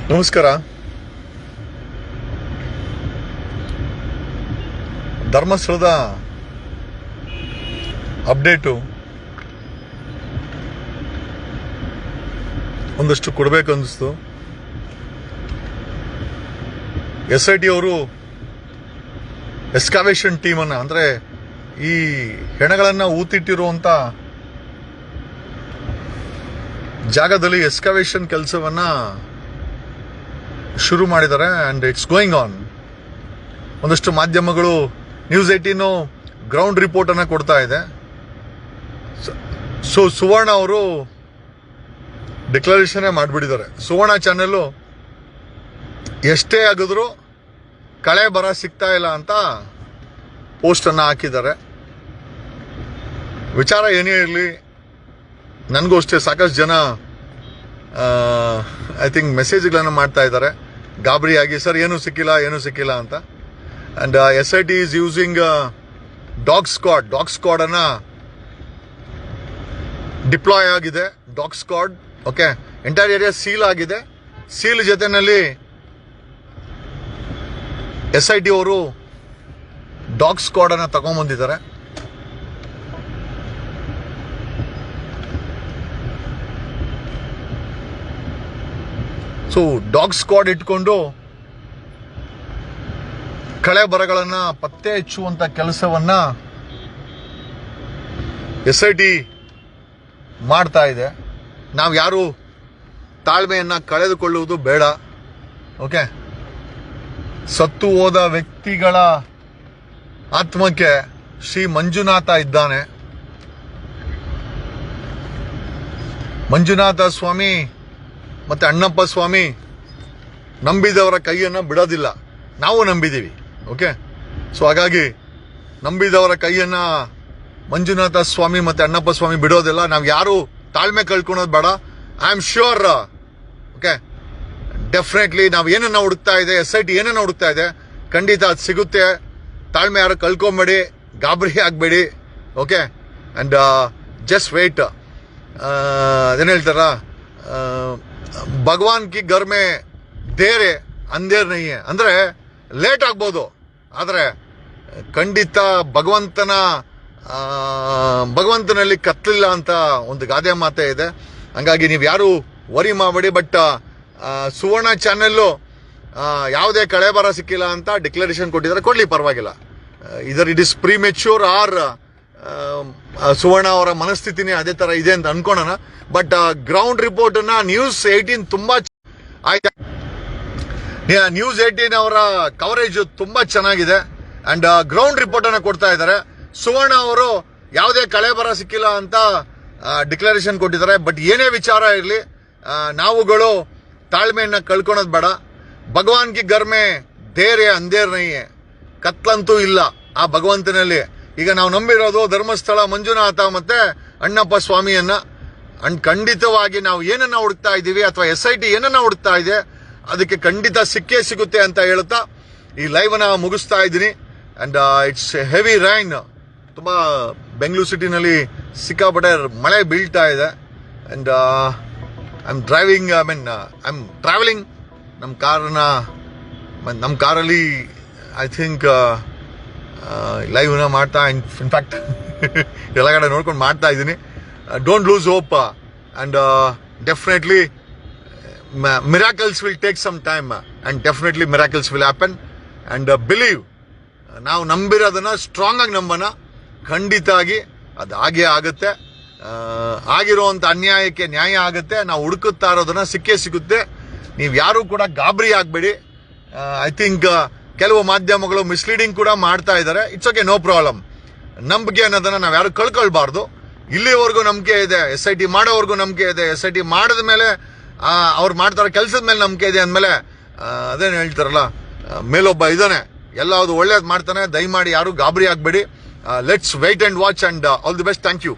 ನಮಸ್ಕಾರ. ಧರ್ಮಸ್ಥಳದ ಅಪ್ಡೇಟು ಒಂದಷ್ಟು ಕೊಡಬೇಕು ಅನ್ನಿಸ್ತು. SIT ಅವರು ಎಸ್ಕಾವೇಷನ್ ಟೀಮನ್ನು, ಅಂದರೆ ಈ ಹೆಣಗಳನ್ನು ಊತಿಟ್ಟಿರುವಂಥ ಜಾಗದಲ್ಲಿ ಎಸ್ಕಾವೇಷನ್ ಕೆಲಸವನ್ನ ಶುರು ಮಾಡಿದ್ದಾರೆ. And it's going on. ಒಂದಷ್ಟು ಮಾಧ್ಯಮಗಳು ನ್ಯೂಸ್ 18 ಗ್ರೌಂಡ್ ರಿಪೋರ್ಟ್ ಅನ್ನ ಕೊಡ್ತಾ ಇದೆ. ಸೊ ಸುವರ್ಣ ಅವರು ಡಿಕ್ಲರೇಷನ್ ಮಾಡಿಬಿಟ್ಟಿದ್ದಾರೆ. ಸುವರ್ಣ ಚಾನೆಲ್ ಎಷ್ಟೇ ಆಗಿದ್ರು ಕಳೆ ಬರ ಸಿಗ್ತಾ ಇಲ್ಲ ಅಂತ ಪೋಸ್ಟ್ ಅನ್ನ ಹಾಕಿದ್ದಾರೆ. ವಿಚಾರ ಏನೇ ಇರಲಿ, ನನಗೂ ಅಷ್ಟೇ ಸಾಕಷ್ಟು ಜನ ಐ ಥಿಂಕ್ ಮೆಸೇಜ್ಗಳನ್ನು ಮಾಡ್ತಾ ಇದ್ದಾರೆ ಗಾಬರಿಯಾಗಿ, ಸರ್ ಏನೂ ಸಿಕ್ಕಿಲ್ಲ ಅಂತ. And SIT is using dog squad ಅನ್ನ ಡಿಪ್ಲಾಯ್ ಆಗಿದೆ. Dog squad okay, entire area seal ಆಗಿದೆ. ಸೀಲ್ ಜೊತೆನಲ್ಲಿ SIT ಅವರು ಡಾಗ್ ಸ್ಕ್ವಾಡ್ ಅನ್ನ ತಗೊಂಡ್ಬಂದಿದ್ದಾರೆ. ಸೊ ಡಾಗ್ ಸ್ಕ್ವಾಡ್ ಇಟ್ಕೊಂಡು ಕಳೆ ಬರಗಳನ್ನ ಪತ್ತೆ ಹಚ್ಚುವಂತ ಕೆಲಸವನ್ನ SIT ಮಾಡ್ತಾ ಇದೆ. ನಾವು ಯಾರು ತಾಳ್ಮೆಯನ್ನ ಕಳೆದುಕೊಳ್ಳುವುದು ಬೇಡ. ಓಕೆ, ಸತ್ತು ಹೋದ ವ್ಯಕ್ತಿಗಳ ಆತ್ಮಕ್ಕೆ ಶ್ರೀ ಮಂಜುನಾಥ ಇದ್ದಾನೆ. ಮಂಜುನಾಥ ಸ್ವಾಮಿ ಮತ್ತೆ ಅಣ್ಣಪ್ಪ ಸ್ವಾಮಿ ನಂಬಿದವರ ಕೈಯನ್ನು ಬಿಡೋದಿಲ್ಲ. ನಾವು ನಂಬಿದ್ದೀವಿ. ಓಕೆ, ಸೊ ಹಾಗಾಗಿ ನಂಬಿದವರ ಕೈಯನ್ನ ಮಂಜುನಾಥ ಸ್ವಾಮಿ ಮತ್ತೆ ಅಣ್ಣಪ್ಪ ಸ್ವಾಮಿ ಬಿಡೋದಿಲ್ಲ. ನಾವು ಯಾರು ತಾಳ್ಮೆ ಕಳ್ಕೊಳೋದು ಬೇಡ. I am sure okay, definitely ನಾವು ಏನನ್ನ ಹುಡುಕ್ತಾ ಇದೆ, SIT ಏನನ್ನ ಹುಡುಕ್ತಾ ಇದೆ, ಖಂಡಿತ ಅದು ಸಿಗುತ್ತೆ. ತಾಳ್ಮೆ ಯಾರು ಕಳ್ಕೊಂಬೇಡಿ, ಗಾಬರಿ ಆಗಬೇಡಿ. Okay, and just wait. ಅದೇನು ಹೇಳ್ತಾರ, ಭಗವಾನ್ ಕಿ ಗರ್ ಮೇ ದೇರೆ ಅಂಧೇರ್ ನಹೀ ಹೈ. ಅಂದ್ರೆ ಲೇಟ್ ಆಗ್ಬೋದು, ಆದ್ರೆ ಖಂಡಿತ ಭಗವಂತನಲ್ಲಿ ಕತ್ತಲಿಲ್ಲ ಅಂತ ಒಂದು ಗಾದೆ ಮಾತೇ ಇದೆ. ಹಂಗಾಗಿ ನೀವು ಯಾರು ವರಿ ಮಾಡಬೇಡಿ. ಬಟ್ ಸುವರ್ಣ ಚಾನೆಲ್ಲು ಯಾವುದೇ ಕಳೆ ಬರ ಸಿಕ್ಕಿಲ್ಲ ಅಂತ ಡಿಕ್ಲರೇಷನ್ ಕೊಟ್ಟಿದ್ದಾರೆ. ಕೊಡ್ಲಿ, ಪರವಾಗಿಲ್ಲ. ಇದರ್ it is premature or Suvarna ಅವರ ಮನಸ್ಥಿತಿನೇ ಅದೇ ತರ ಇದೆ ಅಂತ ಅನ್ಕೋಣ. ಬಟ್ ಗ್ರೌಂಡ್ ರಿಪೋರ್ಟ್ ಅನ್ನ ನ್ಯೂಸ್ 18 ತುಂಬಾ ಆಯ್ತಾ. ನ್ಯೂಸ್ 18 ಅವರ ಕವರೇಜ್ ತುಂಬಾ ಚೆನ್ನಾಗಿದೆ. ಅಂಡ್ ಗ್ರೌಂಡ್ ರಿಪೋರ್ಟ್ ಅನ್ನ ಕೊಡ್ತಾ ಇದ್ದಾರೆ. ಸುವರ್ಣ ಅವರು ಯಾವುದೇ ಕಳೆ ಬರ ಸಿಕ್ಕಿಲ್ಲ ಅಂತ ಡಿಕ್ಲರೇಷನ್ ಕೊಟ್ಟಿದ್ದಾರೆ. ಬಟ್ ಏನೇ ವಿಚಾರ ಇರಲಿ, ನಾವುಗಳು ತಾಳ್ಮೆಯನ್ನ ಕಳ್ಕೊಳೋದು ಬೇಡ. ಭಗವಾನ್ ಕಿ ಗರ್ ಮೇ ದೇರೆ ಅಂಧೇರ್ ನಹೀ ಹೈ. ಕತ್ಲಂತೂ ಇಲ್ಲ ಆ ಭಗವಂತನಲ್ಲಿ. ಈಗ ನಾವು ನಂಬಿರೋದು ಧರ್ಮಸ್ಥಳ ಮಂಜುನಾಥ ಮತ್ತೆ ಅಣ್ಣಪ್ಪ ಸ್ವಾಮಿಯನ್ನ. ಅಂಡ್ ಖಂಡಿತವಾಗಿ ನಾವು ಏನನ್ನ ಹುಡುಕ್ತಾ ಇದ್ದೀವಿ ಅಥವಾ SIT ಏನನ್ನ ಹುಡುಕ್ತಾ ಇದೆ ಅದಕ್ಕೆ ಖಂಡಿತ ಸಿಕ್ಕೇ ಸಿಗುತ್ತೆ ಅಂತ ಹೇಳ್ತಾ ಈ ಲೈವ್ ಅನ್ನ ಮುಗಿಸ್ತಾ ಇದ್ದೀನಿ. And it's heavy rain. ತುಂಬಾ ಬೆಂಗಳೂರು ಸಿಟಿನಲ್ಲಿ ಸಿಕ್ಕಾಪಟ್ಟೆ ಮಳೆ ಬೀಳ್ತಾ ಇದೆ. ಅಂಡ್ ಐ ಆಮ್ ಟ್ರಾವೆಲಿಂಗ್ ನಮ್ಮ ಕಾರಲ್ಲಿ ಐ ಥಿಂಕ್ ಲೈವ್ ಮಾಡ್ತಾ, ಇನ್ಫ್ಯಾಕ್ಟ್ ಎಲ್ಲ ಕಡೆ ನೋಡ್ಕೊಂಡು ಮಾಡ್ತಾ ಇದ್ದೀನಿ. Don't lose hope. And definitely miracles will take some time and definitely miracles will happen. And believe, ನಾವು ನಂಬಿರೋದನ್ನ ಸ್ಟ್ರಾಂಗ್ ಆಗಿ ನಂಬೋಣ. ಖಂಡಿತ ಆಗಿ ಅದು ಹಾಗೇ ಆಗುತ್ತೆ. ಆಗಿರುವಂತ ಅನ್ಯಾಯಕ್ಕೆ ನ್ಯಾಯ ಆಗುತ್ತೆ. ನಾವು ಹುಡುಕುತ್ತಾ ಇರೋದನ್ನ ಸಿಕ್ಕೇ ಸಿಗುತ್ತೆ. ನೀವು ಯಾರು ಕೂಡ ಗಾಬರಿ ಆಗಬೇಡಿ. ಐ ಥಿಂಕ್ ಕೆಲವು ಮಾಧ್ಯಮಗಳು ಮಿಸ್ಲೀಡಿಂಗ್ ಕೂಡ ಮಾಡ್ತಾ ಇದ್ದಾರೆ. It's okay, no problem. ನಂಬಿಕೆ ಅನ್ನೋದನ್ನ ನಾವು ಯಾರು ಕಳ್ಕೊಳ್ಬಾರ್ದು. ಇಲ್ಲಿವರೆಗೂ ನಂಬಿಕೆ ಇದೆ, SIT ಮಾಡೋವರೆಗೂ ನಂಬಿಕೆ ಇದೆ. SIT ಮಾಡಿದ ಮೇಲೆ ಅವ್ರು ಮಾಡ್ತಾರ ಕೆಲಸದ ಮೇಲೆ ನಂಬಿಕೆ ಇದೆ ಅಂದಮೇಲೆ ಅದೇನು ಹೇಳ್ತಾರಲ್ಲ, ಮೇಲೊಬ್ಬ ಇದ್ದಾನೆ, ಎಲ್ಲದು ಒಳ್ಳೇದು ಮಾಡ್ತಾನೆ. ದಯಮಾಡಿ ಯಾರು ಗಾಬರಿ ಆಗಬೇಡಿ. Let's wait and watch and all the best. Thank you.